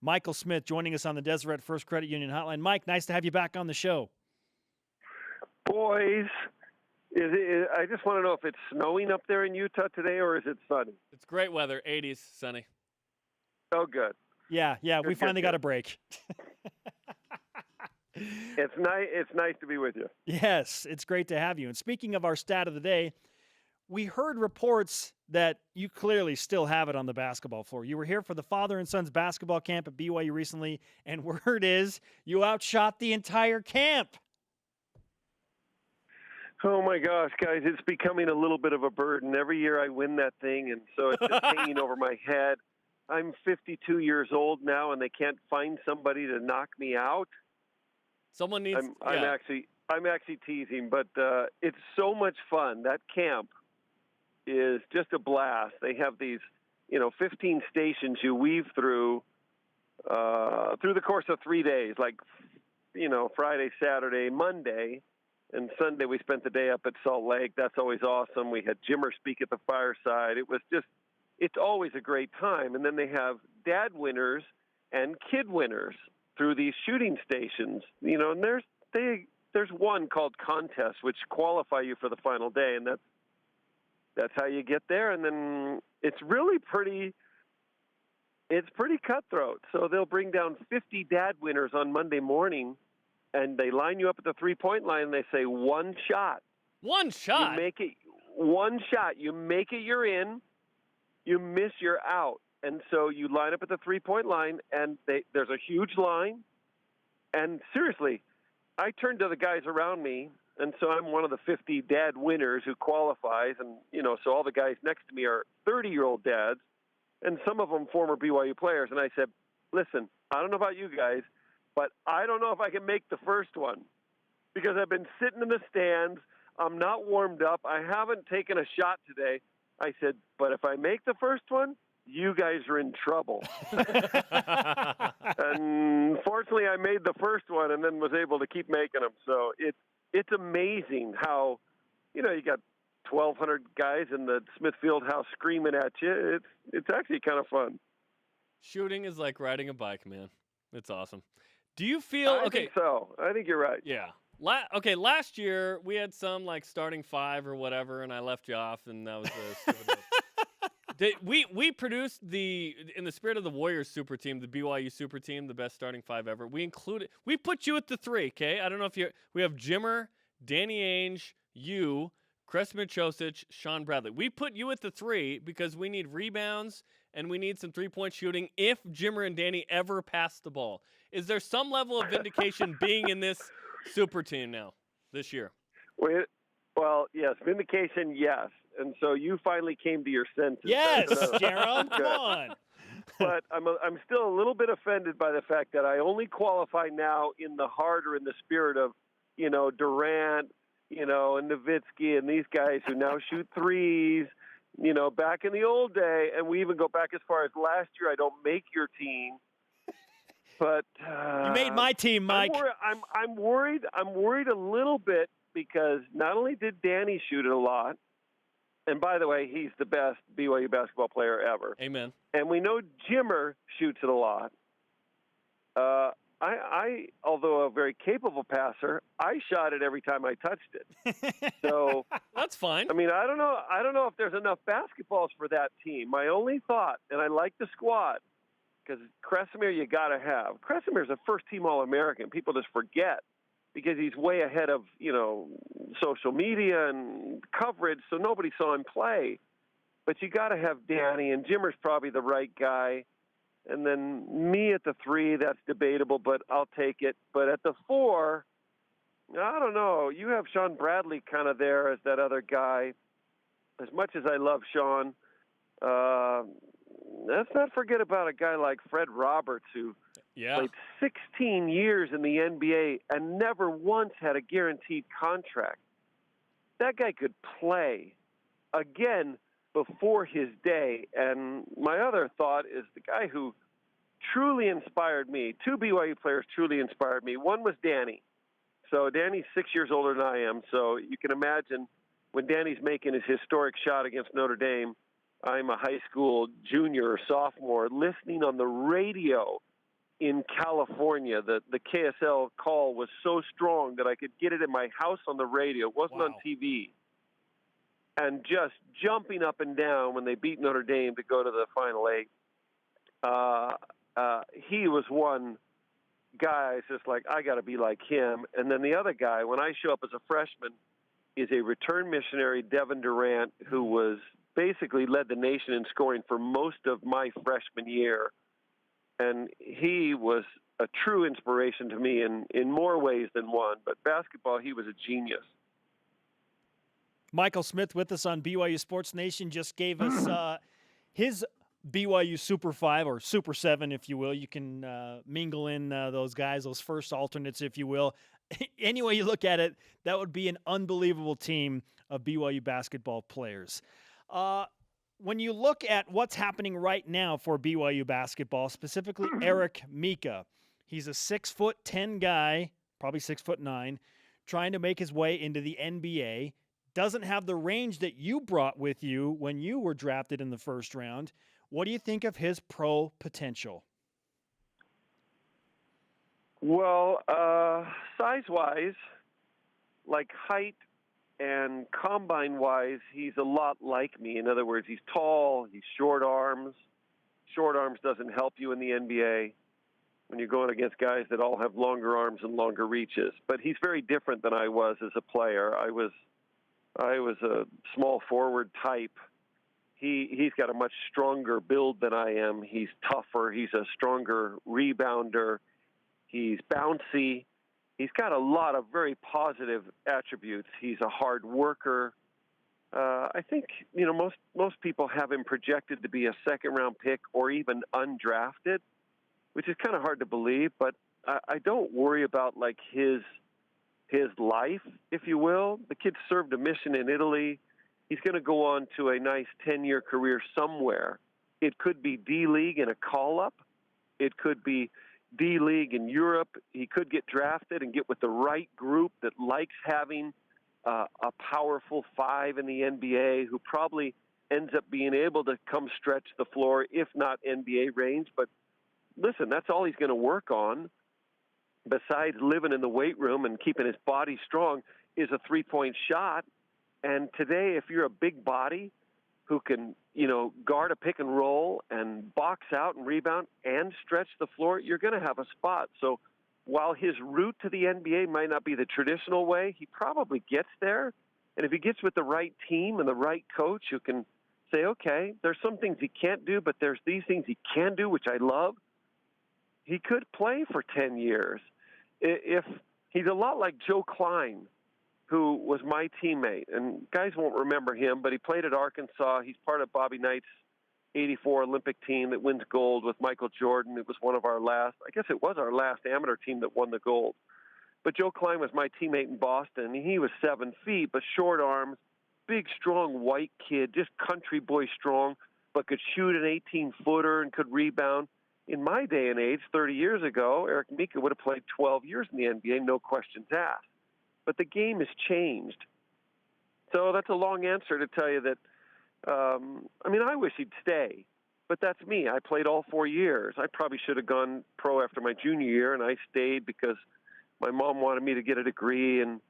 Michael Smith joining us on the Deseret First Credit Union Hotline. Mike, nice to have you back on the show. Boys, I just want to know if it's snowing up there in Utah today or is it sunny? It's great weather, 80s, sunny. Oh, good. Yeah, we finally got a break. It's nice to be with you. Yes, it's great to have you. And speaking of our stat of the day, we heard reports that you clearly still have it on the basketball floor. You were here for the father and sons basketball camp at BYU recently, and word is you outshot the entire camp. Oh, my gosh, guys, it's becoming a little bit of a burden. Every year I win that thing, and so it's just hanging over my head. I'm 52 years old now, and they can't find somebody to knock me out. Someone needs. I'm actually teasing, but it's so much fun. That camp is just a blast. They have these, 15 stations you weave through the course of 3 days, like, Friday, Saturday, Monday, and Sunday we spent the day up at Salt Lake. That's always awesome. We had Jimmer speak at the fireside. It's always a great time. And then they have dad winners and kid winners through these shooting stations, and there's one called contest, which qualify you for the final day, and that's how you get there. And then it's really pretty cutthroat. So they'll bring down 50 dad winners on Monday morning, and they line you up at the 3-point line, and they say one shot. One shot? You make it one shot. You make it, you're in. You miss, you're out. And so you line up at the 3-point line, and there's a huge line. And seriously, I turned to the guys around me, and so I'm one of the 50 dad winners who qualifies. And, so all the guys next to me are 30-year-old dads, and some of them former BYU players. And I said, listen, I don't know about you guys, but I don't know if I can make the first one because I've been sitting in the stands. I'm not warmed up. I haven't taken a shot today. I said, but if I make the first one, you guys are in trouble. And fortunately, I made the first one and then was able to keep making them. So it's amazing how, you got 1,200 guys in the Smith Fieldhouse screaming at you. It's actually kind of fun. Shooting is like riding a bike, man. It's awesome. Do you feel I think so. I think you're right. Yeah. Last year we had some like starting five or whatever, and I left you off, and that was a stupid. We produced in the spirit of the Warriors super team, the BYU super team, the best starting five ever. We put you at the 3, okay? I don't know if we have Jimmer, Danny Ainge, you, Kresman Chosic, Sean Bradley. We put you at the 3 because we need rebounds and we need some 3-point shooting if Jimmer and Danny ever pass the ball. Is there some level of vindication being in this super team now this year? Well, yes, vindication, yes. And so you finally came to your senses. Yes, Jerome, come on. But I'm still a little bit offended by the fact that I only qualify now in the heart or in the spirit of, Durant, and Nowitzki and these guys who now shoot threes, back in the old day. And we even go back as far as last year. I don't make your team. But you made my team, Mike. I'm worried. I'm worried a little bit because not only did Danny shoot it a lot, and by the way, he's the best BYU basketball player ever. Amen. And we know Jimmer shoots it a lot. I, although a very capable passer, I shot it every time I touched it. So that's fine. I mean, I don't know if there's enough basketballs for that team. My only thought, and I like the squad, because Kresimir you got to have. Kresimir's a first-team All-American. People just forget because he's way ahead of, social media and coverage, so nobody saw him play. But you got to have Danny, and Jimmer's probably the right guy. And then me at the 3, that's debatable, but I'll take it. But at the 4, I don't know. You have Sean Bradley kind of there as that other guy. As much as I love Sean, let's not forget about a guy like Fred Roberts who played 16 years in the NBA and never once had a guaranteed contract. That guy could play, again, before his day. And my other thought is the guy who truly inspired me, 2 BYU players truly inspired me. One was Danny. So Danny's 6 years older than I am, so you can imagine when Danny's making his historic shot against Notre Dame, I'm a high school junior or sophomore listening on the radio in California. The KSL call was so strong that I could get it in my house on the radio. It wasn't on TV. And just jumping up and down when they beat Notre Dame to go to the Final Eight. He was one guy. It's just like, I got to be like him. And then the other guy, when I show up as a freshman, is a return missionary, Devin Durant, who was basically led the nation in scoring for most of my freshman year. And he was a true inspiration to me in more ways than one. But basketball, he was a genius. Michael Smith with us on BYU Sports Nation just gave us his BYU Super 5 or Super 7, if you will. You can mingle in those guys, those first alternates, if you will. Any way you look at it, that would be an unbelievable team of BYU basketball players. When you look at what's happening right now for BYU basketball, specifically Eric Mika, he's a 6'10" guy, probably 6'9", trying to make his way into the NBA. Doesn't have the range that you brought with you when you were drafted in the first round. What do you think of his pro potential? Well, size-wise, like height and combine-wise, he's a lot like me. In other words, he's tall, he's short arms. Short arms doesn't help you in the NBA when you're going against guys that all have longer arms and longer reaches. But he's very different than I was as a player. I was a small forward type. He's got a much stronger build than I am. He's tougher. He's a stronger rebounder. He's bouncy. He's got a lot of very positive attributes. He's a hard worker. I think, most people have him projected to be a second-round pick or even undrafted, which is kind of hard to believe. But I don't worry about, like, his life, if you will. The kid served a mission in Italy. He's going to go on to a nice 10-year career somewhere. It could be D-League in a call-up. It could be D-League in Europe. He could get drafted and get with the right group that likes having a powerful five in the NBA who probably ends up being able to come stretch the floor, if not NBA range. But listen, that's all he's going to work on, besides living in the weight room and keeping his body strong, is a three-point shot. And today, if you're a big body who can, guard a pick and roll and box out and rebound and stretch the floor, you're going to have a spot. So while his route to the NBA might not be the traditional way, he probably gets there. And if he gets with the right team and the right coach who can say, okay, there's some things he can't do, but there's these things he can do, which I love, he could play for 10 years. If he's a lot like Joe Klein, who was my teammate, and guys won't remember him, but he played at Arkansas. He's part of Bobby Knight's 84 Olympic team that wins gold with Michael Jordan. It was one of our last, I guess it was our last amateur team that won the gold. But Joe Klein was my teammate in Boston. He was 7 feet, but short arms, big, strong white kid, just country boy strong, but could shoot an 18-footer and could rebound. In my day and age, 30 years ago, Eric Mika would have played 12 years in the NBA, no questions asked. But the game has changed. So that's a long answer to tell you that, I wish he'd stay. But that's me. I played all 4 years. I probably should have gone pro after my junior year, and I stayed because my mom wanted me to get a degree and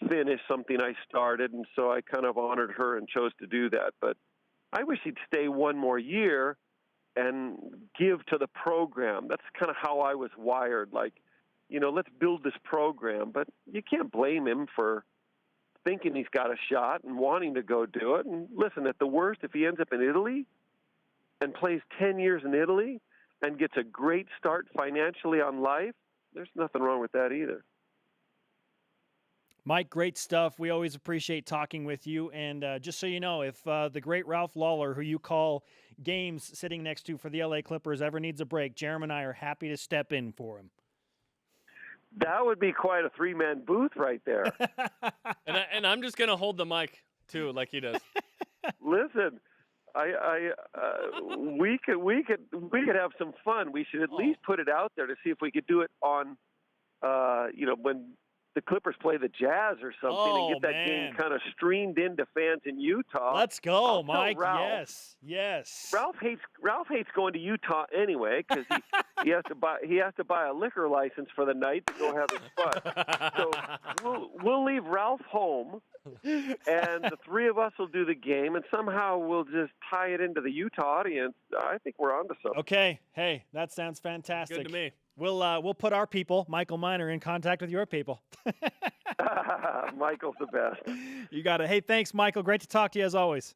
finish something I started, and so I kind of honored her and chose to do that. But I wish he'd stay one more year and give to the program. That's kind of how I was wired, like, let's build this program. But you can't blame him for thinking he's got a shot and wanting to go do it. And listen, at the worst, if he ends up in Italy and plays 10 years in Italy and gets a great start financially on life, there's nothing wrong with that either. Mike, great stuff. We always appreciate talking with you. And just so you know, if the great Ralph Lawler, who you call games sitting next to for the LA Clippers, ever needs a break, Jeremy and I are happy to step in for him. That would be quite a 3-man booth right there. and I'm just gonna hold the mic too, like he does. Listen, we could have some fun. We should at least put it out there to see if we could do it on, when the Clippers play the Jazz or something and get that game man. kind of streamed into fans in Utah. Let's go, I'll tell Mike. Ralph. Yes. Ralph hates going to Utah anyway because he has to buy a liquor license for the night to go have his fun. So we'll leave Ralph home, and the three of us will do the game, and somehow we'll just tie it into the Utah audience. I think we're onto something. Okay. Hey, that sounds fantastic. Good to me. We'll put our people, Michael Miner, in contact with your people. Michael's the best. You got it. Hey, thanks, Michael. Great to talk to you as always.